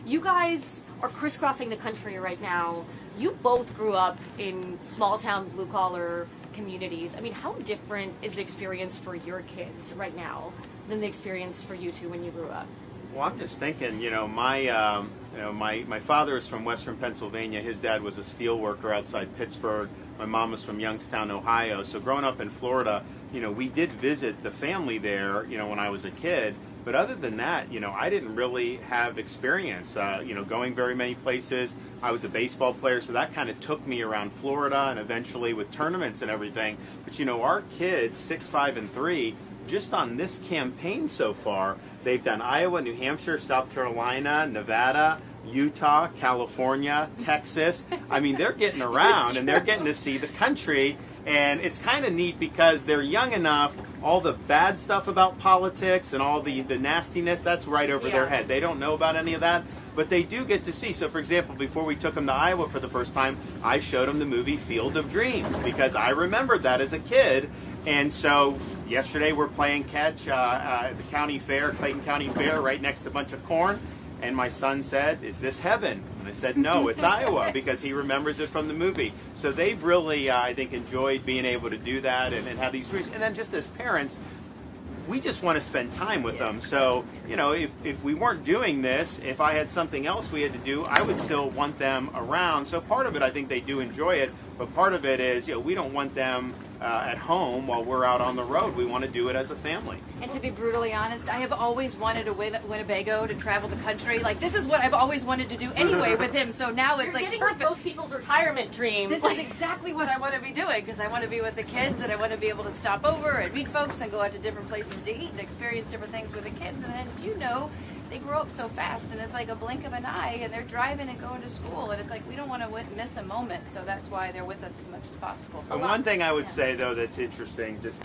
You guys are crisscrossing the country right now. You both grew up in small-town, blue-collar communities. I mean, how different is the experience for your kids right now than the experience for you two when you grew up? Well, I'm just thinking, my father is from Western Pennsylvania. His dad was a steel worker outside Pittsburgh. My mom was from Youngstown, Ohio. So growing up in Florida, we did visit the family there, when I was a kid. But other than that, I didn't really have experience, going very many places. I was a baseball player, so that kind of took me around Florida and eventually with tournaments and everything. But, our kids, 6, 5, and 3, just on this campaign so far, they've done Iowa, New Hampshire, South Carolina, Nevada, Utah, California, Texas. I mean, they're getting around and they're getting to see the country. And it's kind of neat because they're young enough, all the bad stuff about politics and all the nastiness, that's right over their head. They don't know about any of that, but they do get to see. So, for example, before we took them to Iowa for the first time, I showed them the movie Field of Dreams because I remembered that as a kid. And so yesterday we're playing catch at the county fair, Clayton County Fair, right next to a bunch of corn. And my son said, "Is this heaven?" And I said, "No, it's Iowa," because he remembers it from the movie. So they've really, I think, enjoyed being able to do that and have these experiences. And then just as parents, we just want to spend time with them. So, if we weren't doing this, if I had something else we had to do, I would still want them around. So part of it, I think they do enjoy it. But part of it is, we don't want them at home while we're out on the road. We want to do it as a family. And to be brutally honest, I have always wanted a Winnebago to travel the country. Like, this is what I've always wanted to do anyway with him. So now it's You're like getting perfect. like most people's retirement dreams. This is exactly what I want to be doing because I want to be with the kids and I want to be able to stop over and meet folks and go out to different places to eat and experience different things with the kids. And as they grow up so fast and it's like a blink of an eye and they're driving and going to school and it's like we don't want to miss a moment. So that's why they're with us as much as possible. And one thing I would say, though, that's interesting, just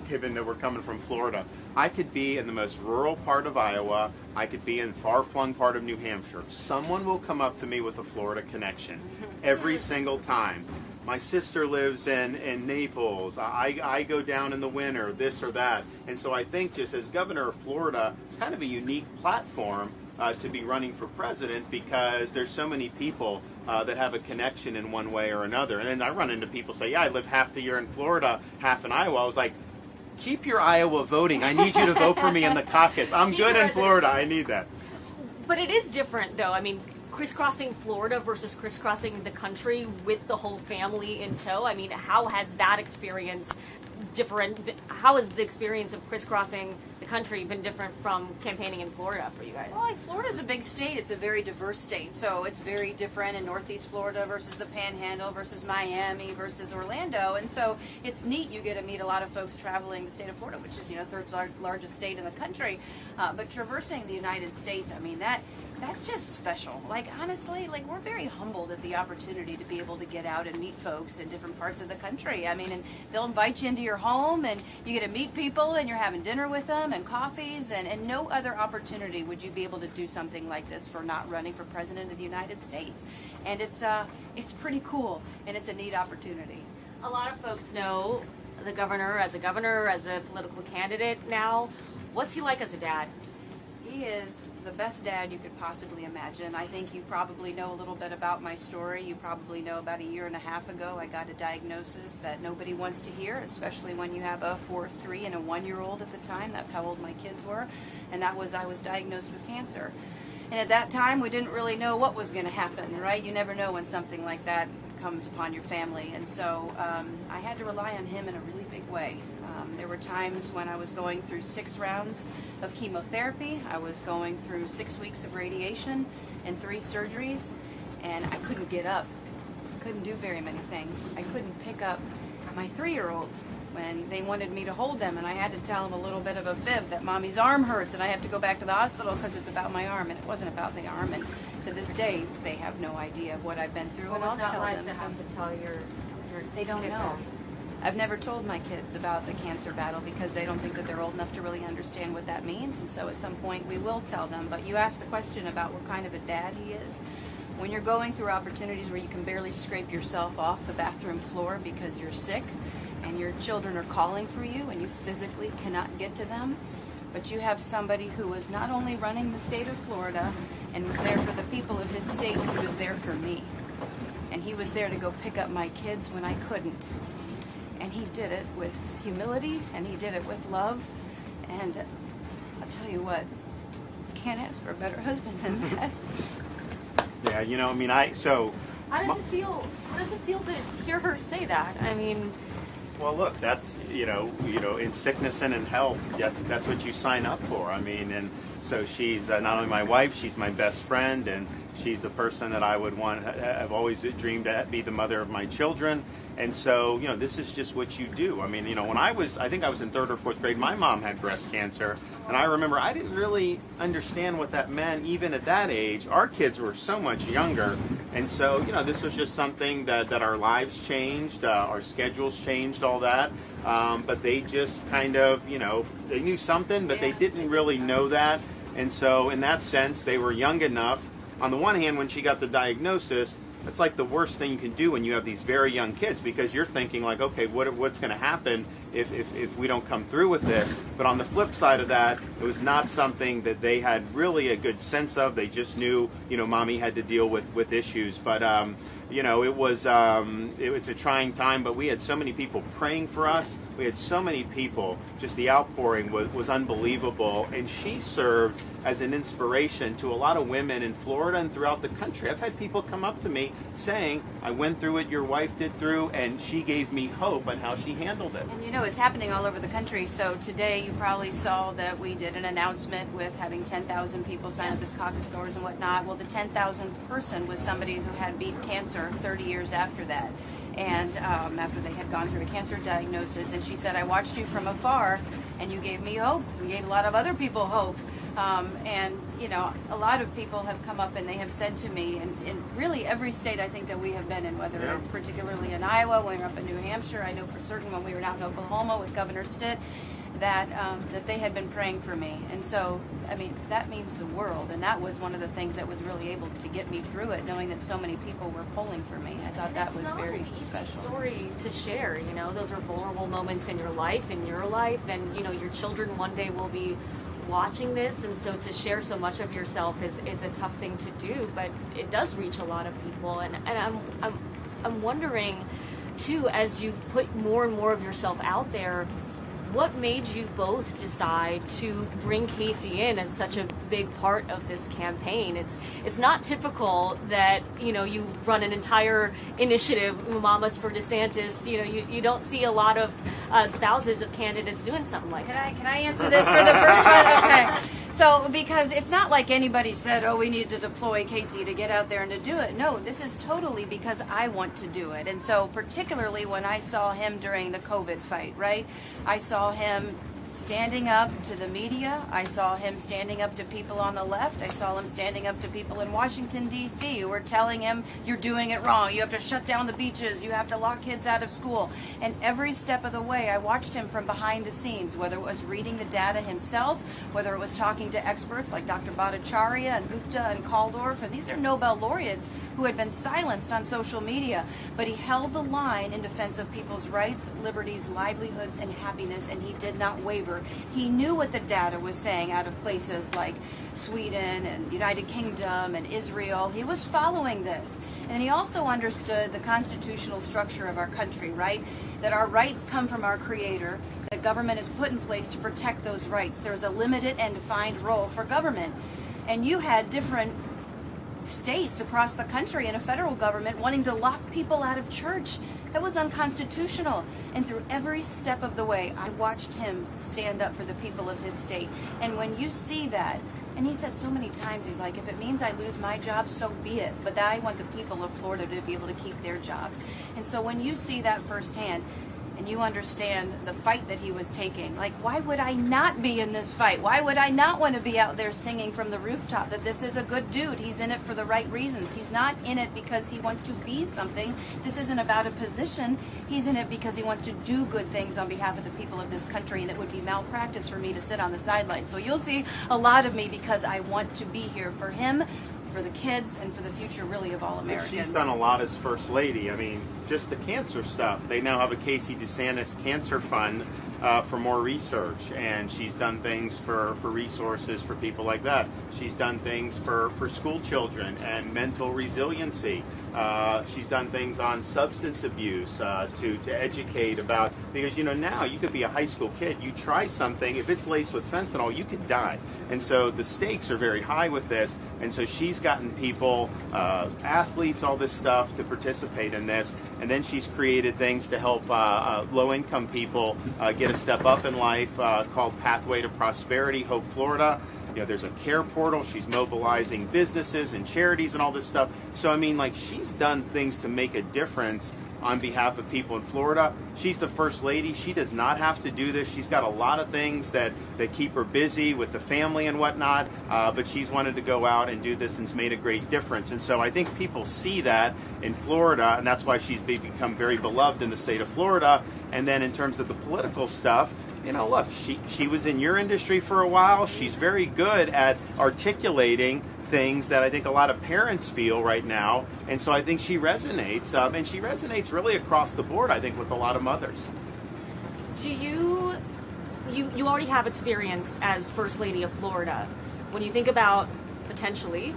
given that we're coming from Florida, I could be in the most rural part of Iowa. I could be in far-flung part of New Hampshire. Someone will come up to me with a Florida connection every single time. My sister lives in Naples. I go down in the winter, this or that. And so I think just as governor of Florida, it's kind of a unique platform to be running for president because there's so many people that have a connection in one way or another. And then I run into people say, yeah, I live half the year in Florida, half in Iowa. I was like, keep your Iowa voting. I need you to vote for me in the caucus. I'm good in Florida. I need that. But it is different, though. I mean, crisscrossing Florida versus crisscrossing the country with the whole family in tow. I mean, how has that experience different? How has the experience of crisscrossing the country been different from campaigning in Florida for you guys? Well, like Florida's a big state. It's a very diverse state. So it's very different in Northeast Florida versus the Panhandle versus Miami versus Orlando. And so it's neat. You get to meet a lot of folks traveling the state of Florida, which is, third largest state in the country. But traversing the United States, I mean, that's just special. Like, honestly, we're very humbled at the opportunity to be able to get out and meet folks in different parts of the country. I mean, and they'll invite you into your home and you get to meet people and you're having dinner with them and coffees and no other opportunity would you be able to do something like this for not running for president of the United States. And it's pretty cool and it's a neat opportunity. A lot of folks know the governor, as a political candidate now. What's he like as a dad? He is the best dad you could possibly imagine. I think you probably know a little bit about my story. You probably know about a year and a half ago I got a diagnosis that nobody wants to hear, especially when you have a 4, 3, and a 1-year-old at the time. That's how old my kids were. And I was diagnosed with cancer. And at that time we didn't really know what was going to happen, right? You never know when something like that comes upon your family. And so I had to rely on him in a really big way. There were times when I was going through 6 rounds of chemotherapy. I was going through 6 weeks of radiation and 3 surgeries, and I couldn't get up. I couldn't do very many things. I couldn't pick up my 3-year-old when they wanted me to hold them, and I had to tell them a little bit of a fib that mommy's arm hurts and I have to go back to the hospital because it's about my arm, and it wasn't about the arm. And to this day, they have no idea of what I've been through, and I'll tell them. To have to tell your they don't know. I've never told my kids about the cancer battle because they don't think that they're old enough to really understand what that means, and so at some point we will tell them. But you asked the question about what kind of a dad he is. When you're going through opportunities where you can barely scrape yourself off the bathroom floor because you're sick and your children are calling for you and you physically cannot get to them, but you have somebody who is not only running the state of Florida and was there for the people of his state. He was there for me. And he was there to go pick up my kids when I couldn't. And he did it with humility, and he did it with love. And I'll tell you what, can't ask for a better husband than that. Yeah, you know, I mean, How does it feel? How does it feel to hear her say that? I mean, well, look, that's you know, in sickness and in health, that's what you sign up for. I mean, and so she's not only my wife, she's my best friend, and she's the person that I would want. I've always dreamed to be the mother of my children. And so, you know, this is just what you do. I mean, you know, when I think I was in 3rd or 4th grade, my mom had breast cancer. And I remember I didn't really understand what that meant even at that age. Our kids were so much younger. And so, you know, this was just something that our lives changed, our schedules changed, all that. But they just kind of, you know, they knew something, but they didn't really know that. And so in that sense, they were young enough. On the one hand, when she got the diagnosis, it's like the worst thing you can do when you have these very young kids, because you're thinking like, okay, what's going to happen if we don't come through with this? But on the flip side of that, it was not something that they had really a good sense of. They just knew, you know, mommy had to deal with issues. But you know, it was a trying time. But we had so many people praying for us. We had so many people. Just the outpouring was unbelievable. And she served as an inspiration to a lot of women in Florida and throughout the country. I've had people come up to me saying, I went through what your wife did through, and she gave me hope on how she handled it. And you know, it's happening all over the country. So today you probably saw that we did an announcement with having 10,000 people sign up as caucus goers and whatnot. Well, the 10,000th person was somebody who had beat cancer 30 years after that. And after they had gone through a cancer diagnosis. And she said, I watched you from afar, and you gave me hope. You gave a lot of other people hope. And, you know, a lot of people have come up and they have said to me, and in really every state I think that we have been in, whether it's particularly in Iowa, when we were up in New Hampshire, I know for certain when we were out in Oklahoma with Governor Stitt, that they had been praying for me. And so, I mean, that means the world. And that was one of the things that was really able to get me through it, knowing that so many people were pulling for me. I thought that was very special. It's not an easy story to share, you know. Those are vulnerable moments in your life, and, you know, your children one day will be watching this, and so to share so much of yourself is a tough thing to do, but it does reach a lot of people. And I'm wondering too, as you've put more and more of yourself out there, what made you both decide to bring Casey in as such a big part of this campaign? It's not typical that, you know, you run an entire initiative, Mamas for DeSantis. You know, you don't see a lot of spouses of candidates doing something like that. Can I answer this for the first one? Okay. So, because it's not like anybody said, oh, we need to deploy Casey to get out there and to do it. No, this is totally because I want to do it. And so, particularly when I saw him during the COVID fight, right? I saw him standing up to the media. I saw him standing up to people on the left. I saw him standing up to people in Washington, D.C. who were telling him, you're doing it wrong. You have to shut down the beaches. You have to lock kids out of school. And every step of the way, I watched him from behind the scenes, whether it was reading the data himself, whether it was talking to experts like Dr. Bhattacharya and Gupta and Kaldorf. And these are Nobel laureates who had been silenced on social media. But he held the line in defense of people's rights, liberties, livelihoods, and happiness, and he did not waver. He knew what the data was saying out of places like Sweden and United Kingdom and Israel. He was following this. And he also understood the constitutional structure of our country, right? That our rights come from our Creator. The government is put in place to protect those rights. There's a limited and defined role for government. And you had different states across the country and a federal government wanting to lock people out of church. That was unconstitutional. And through every step of the way, I watched him stand up for the people of his state. And when you see that, and he said so many times, he's like, if it means I lose my job, so be it. But I want the people of Florida to be able to keep their jobs. And so when you see that firsthand, and you understand the fight that he was taking, like, why would I not be in this fight? Why would I not want to be out there singing from the rooftop that this is a good dude? He's in it for the right reasons. He's not in it because he wants to be something. This isn't about a position. He's in it because he wants to do good things on behalf of the people of this country, and it would be malpractice for me to sit on the sidelines. So you'll see a lot of me because I want to be here for him, for the kids, and for the future, really, of all Americans. She's done a lot as First Lady. I mean, just the cancer stuff. They now have a Casey DeSantis Cancer Fund. for more research, and she's done things for resources for people like that. She's done things for school children and mental resiliency. She's done things on substance abuse to educate about, because now you could be a high school kid, you try something, if it's laced with fentanyl, you could die. And so the stakes are very high with this, and so she's gotten people, athletes, all this stuff to participate in this, and then she's created things to help low-income people get a step up in life called Pathway to Prosperity, Hope Florida. There's a care portal. She's mobilizing businesses and charities and all this stuff. So, I mean, she's done things to make a difference on behalf of people in Florida. She's the First Lady. She does not have to do this. She's got a lot of things that keep her busy with the family and whatnot, but she's wanted to go out and do this and it's made a great difference. And so I think people see that in Florida, and that's why she's become very beloved in the state of Florida. And then in terms of the political stuff, look, she was in your industry for a while. She's very good at articulating things that I think a lot of parents feel right now, and so I think she resonates, and she resonates really across the board, I think, with a lot of mothers. Do you already have experience as First Lady of Florida. When you think about potentially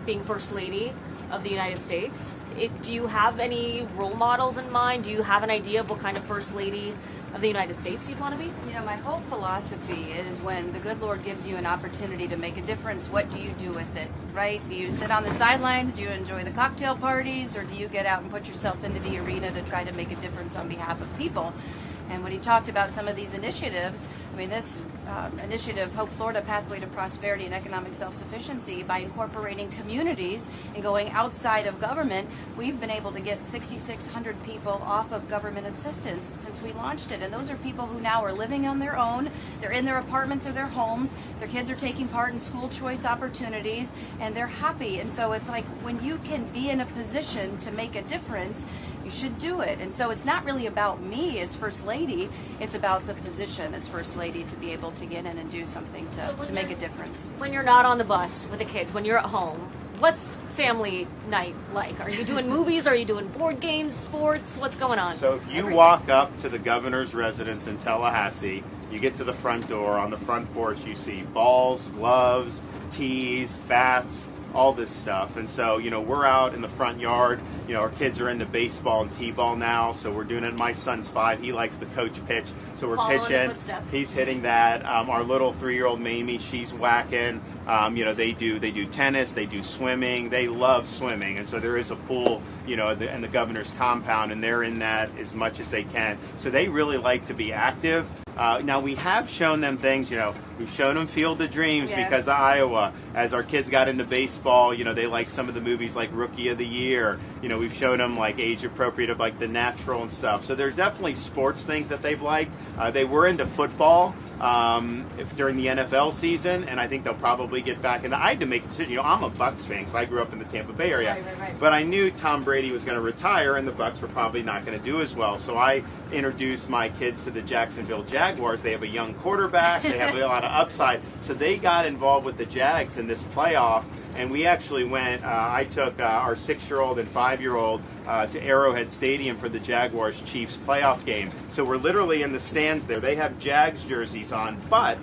being First Lady of the United States, do you have any role models in mind? Do you have an idea of what kind of First Lady of the United States you'd want to be? My whole philosophy is when the good Lord gives you an opportunity to make a difference, what do you do with it, right? Do you sit on the sidelines? Do you enjoy the cocktail parties? Or do you get out and put yourself into the arena to try to make a difference on behalf of people? And when he talked about some of these initiatives, this initiative, Hope Florida, Pathway to Prosperity and Economic Self-Sufficiency, by incorporating communities and going outside of government, we've been able to get 6,600 people off of government assistance since we launched it. And those are people who now are living on their own. They're in their apartments or their homes. Their kids are taking part in school choice opportunities, and they're happy. And so it's like, when you can be in a position to make a difference, you should do it. And so it's not really about me as First Lady, it's about the position as First Lady to be able to get in and do something to make a difference. When you're not on the bus with the kids, when you're at home, what's family night like? Are you doing movies? Are you doing board games, sports? What's going on? So if you walk up to the governor's residence in Tallahassee, you get to the front door, on the front porch you see balls, gloves, tees, bats, all this stuff. And so, we're out in the front yard. Our kids are into baseball and t-ball now, so we're doing it. My son's 5. He likes the coach pitch, so we're pitching. He's hitting that. Our little 3-year-old Mamie, she's whacking. They do tennis, they do swimming. They love swimming, and so there is a pool, in the governor's compound, and they're in that as much as they can. So they really like to be active. Now, we have shown them things, we've shown them Field of Dreams because of Iowa. As our kids got into baseball, they like some of the movies like Rookie of the Year. We've shown them like age appropriate of like The Natural and stuff. So there's definitely sports things that they've liked. They were into football during the NFL season, and I think they'll probably get back into. I had to make a decision. I'm a Bucs fan because I grew up in the Tampa Bay area. Right. But I knew Tom Brady was going to retire, and the Bucs were probably not going to do as well. So I introduced my kids to the Jacksonville Jaguars. They have a young quarterback. They have a lot of upside. So they got involved with the Jags in this playoff. And we actually went, I took our 6-year-old and 5-year-old to Arrowhead Stadium for the Jaguars-Chiefs playoff game. So we're literally in the stands there. They have Jags jerseys on, but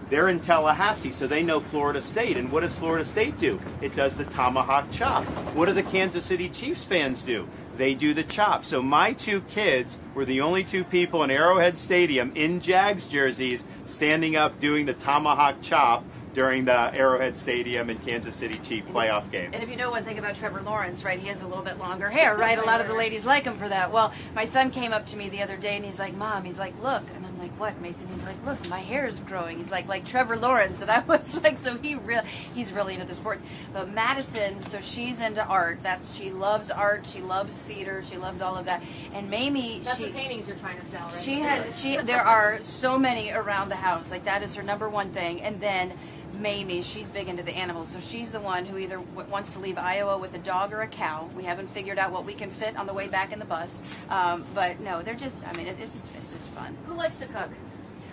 they're in Tallahassee, so they know Florida State. And what does Florida State do? It does the tomahawk chop. What do the Kansas City Chiefs fans do? They do the chop. So my 2 kids were the only 2 people in Arrowhead Stadium in Jags jerseys standing up doing the tomahawk chop during the Arrowhead Stadium and Kansas City Chief playoff game. And if you know one thing about Trevor Lawrence, right, he has a little bit longer hair, right? A lot of the ladies like him for that. Well, my son came up to me the other day and he's like, Mom, he's like, look. And I'm like, what, Mason? He's like, look, my hair is growing. He's like Trevor Lawrence. And I was like, so he's really into the sports. But Madison, so she's into art. She loves art. She loves theater. She loves all of that. And Mamie, that's the paintings you're trying to sell, right? There are so many around the house. Like, that is her number one thing. And then Mamie, she's big into the animals, so she's the one who either wants to leave Iowa with a dog or a cow. We haven't figured out what we can fit on the way back in the bus, but no, they're just, it's just fun. Who likes to cook?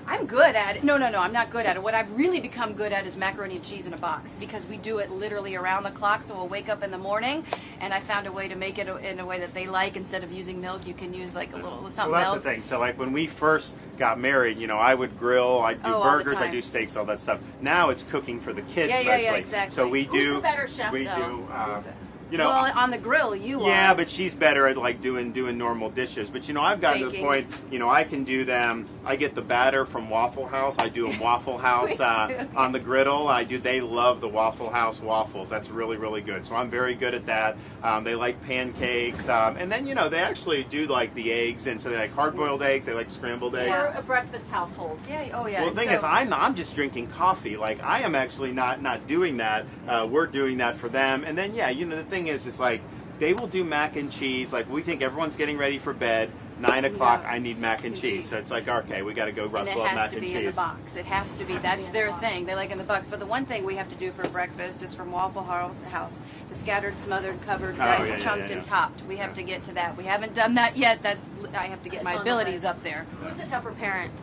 I'm good at it. No, I'm not good at it. What I've really become good at is macaroni and cheese in a box, because we do it literally around the clock. So we'll wake up in the morning, and I found a way to make it in a way that they like. Instead of using milk, you can use like a little something Well, that's else. the thing. So like when we first got married, you know, I would grill, I'd do all the burgers, I time. do steaks, all that stuff. Now it's cooking for the kids Yeah, mostly. exactly. So we Who's do. the better chef, we though? do. You know, Well, on the grill, you are. yeah, but she's better at like doing normal dishes. But you know, I've gotten to the Baking. point. You know, I can do them. I get the batter from Waffle House. I do them Waffle House Me too. on the griddle. They love the Waffle House waffles. That's really really good. So I'm very good at that. They like pancakes, and then you know they actually do like the eggs, and so they like hard boiled eggs. They like scrambled eggs. We're a breakfast household. Yeah. Oh yeah. Well, the thing So- is, I'm just drinking coffee. Like I am actually not doing that. We're doing that for them. And then yeah, you know the thing is, it's like they will do mac and cheese. Like we think everyone's getting ready for bed. 9 o'clock, Yeah. I need mac and cheese. So it's like, okay, we got to go And rustle it up has mac to and be in the cheese. box. It has to be. That's their thing. They like in the box. But the one thing we have to do for breakfast is from Waffle House, the scattered, smothered, covered, diced, yeah, chunked, yeah. and topped. We have to get to that. We haven't done that yet. I have to get It's my on the abilities list. up there. Who's the tougher parent?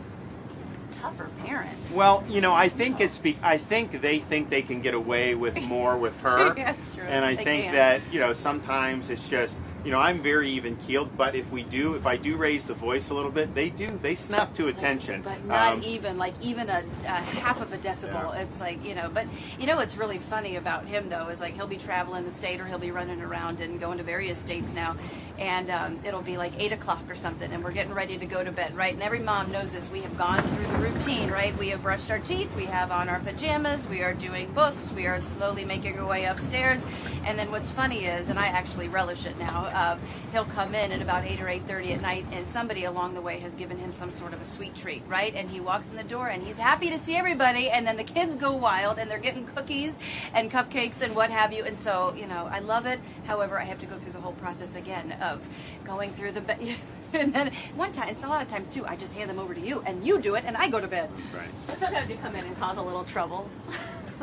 Tougher parent. Well, you know, I think I think they can get away with more with her. That's true. And I They think can. that, you know, sometimes it's just, you know, I'm very even keeled, but if I do raise the voice a little bit, they snap to attention. But not even, like even a half of a decibel. Yeah. It's like, you know, but you know what's really funny about him though is like he'll be traveling the state or he'll be running around and going to various states now, and it'll be like 8 o'clock or something and we're getting ready to go to bed, right? And every mom knows this. We have gone through the routine, right? We have brushed our teeth, we have on our pajamas, we are doing books, we are slowly making our way upstairs, and then what's funny is, and I actually relish it now, he'll come in at about 8 or 8:30 at night, and somebody along the way has given him some sort of a sweet treat, right? And he walks in the door, and he's happy to see everybody, and then the kids go wild, and they're getting cookies and cupcakes and what have you, and so, you know, I love it. However, I have to go through the whole process again of going through the and then one time, it's a lot of times too, I just hand them over to you, and you do it, and I go to bed. That's right. But sometimes you come in and cause a little trouble.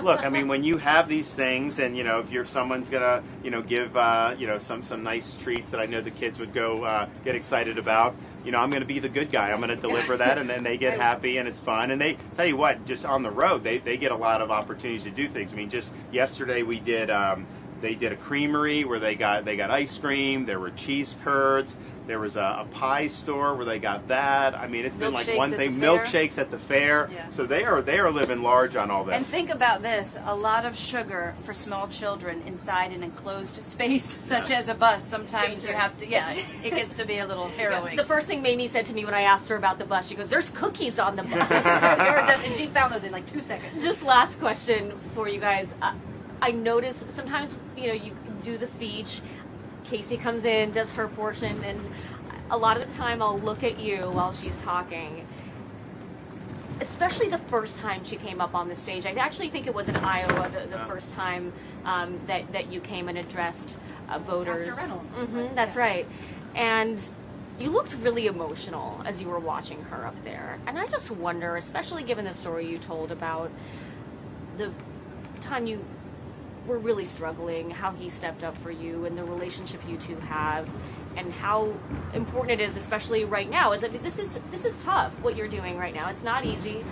Look, I mean, when you have these things, and you know, if someone's gonna, you know, give, you know, some nice treats that I know the kids would go get excited about, you know, I'm gonna be the good guy. I'm gonna deliver that, and then they get happy, and it's fun. And they tell you what, just on the road, they get a lot of opportunities to do things. I mean, just yesterday we did. They did a creamery where they got ice cream. There were cheese curds. There was a pie store where they got that. I mean, it's been like Milkshakes one at thing. the fair. Milkshakes at the fair. Yeah. So they are living large on all this. And think about this, a lot of sugar for small children inside an enclosed space, such as a bus. Sometimes you have to, it gets to be a little harrowing. The first thing Mamie said to me when I asked her about the bus, she goes, "There's cookies on the bus." And she found those in like 2 seconds. Just last question for you guys. I notice sometimes, you know, you do the speech, Casey comes in, does her portion, and a lot of the time I'll look at you while she's talking. Especially the first time she came up on the stage. I actually think it was in Iowa the first time that you came and addressed voters. Pastor Reynolds. That's right. And you looked really emotional as you were watching her up there. And I just wonder, especially given the story you told about the time you were really struggling, how he stepped up for you and the relationship you two have, and how important it is, especially right now. I mean, this is tough, what you're doing right now. It's not easy.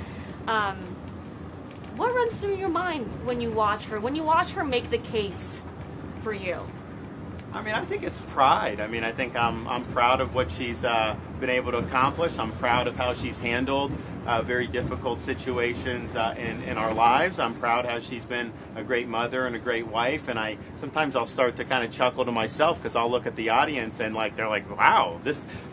What runs through your mind when you watch her make the case for you? I mean, I think it's pride. I mean, I think I'm proud of what she's been able to accomplish. I'm proud of how she's handled very difficult situations in our lives. I'm proud how she's been a great mother and a great wife. And sometimes I'll start to kind of chuckle to myself because I'll look at the audience and they're like, "Wow,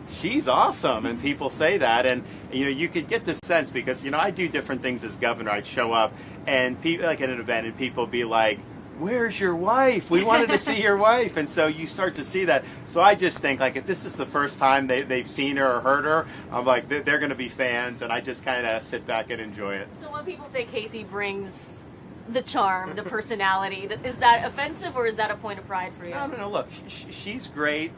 she's awesome," and people say that, and you know, you could get this sense because you know I do different things as governor. I'd show up and people like at an event and people be like, "Where's your wife? We wanted to see your wife." And so you start to see that. So I just think like if this is the first time they've seen her or heard her, I'm like they're going to be fans, and I just kind of sit back and enjoy it. So when people say Casey brings the charm, the personality, is that offensive or is that a point of pride for you? No. Look, she's great.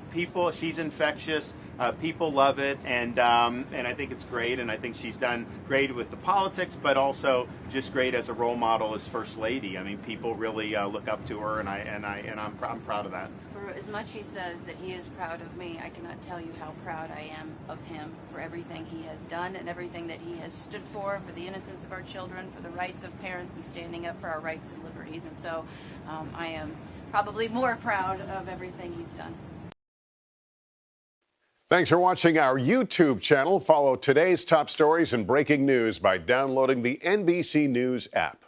She's infectious. People love it, and I think it's great, and I think she's done great with the politics, but also just great as a role model as First Lady. I mean, people really look up to her, and I'm proud of that. For as much he says that he is proud of me, I cannot tell you how proud I am of him for everything he has done and everything that he has stood for the innocence of our children, for the rights of parents, and standing up for our rights and liberties. And so I am probably more proud of everything he's done. Thanks for watching our YouTube channel. Follow today's top stories and breaking news by downloading the NBC News app.